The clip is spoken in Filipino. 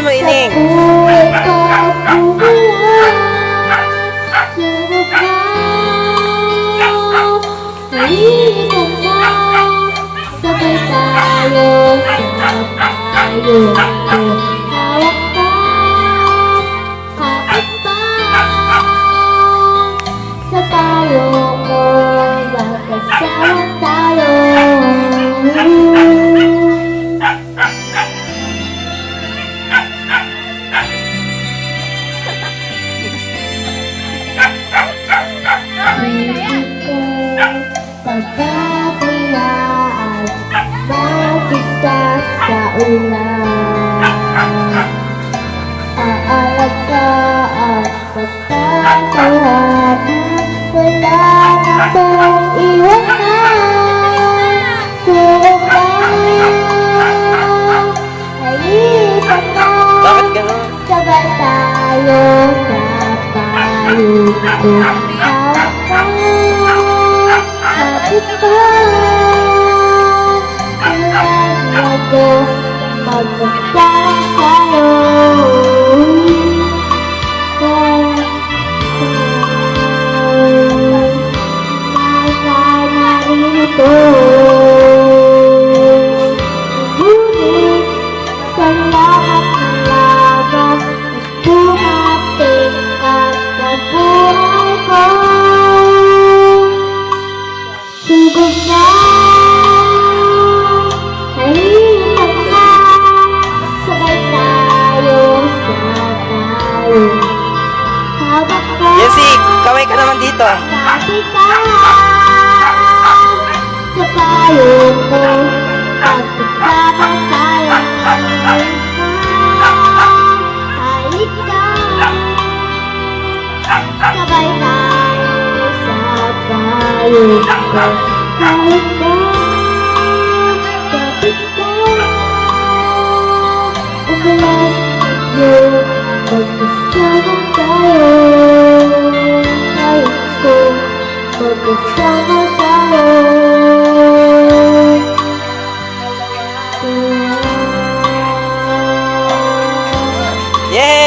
mo, Ining. Sabay tayo sa payo ko. Hawak ka, hapit pa sa payo ko. Magkasama tayo. Isip ko pagkabayaan, mag-isa sa ulan. Aalagaan pagkakawanan, wala na pong iwanan. Kung naiipan na, Bakit gano'n? sabay tayo sa payo ko. Hawak ka, hapit pa, tulad ko, magkasama tayo. Nasa narito, ngunit sa lahat ng laban, dumating at nabuhay ko. Sugod na, nalipat na, sabay tayo sa tayo. Hawak ka, Yancy, kaway ka naman dito. kapit ka sa payo ko. Pagkasama tayo, halik ka, sabay tayo sa payo ko. Halik ka, kapit ka, umulan mo, magkasama tayo. Halik ko, magkasama tayo. Yay!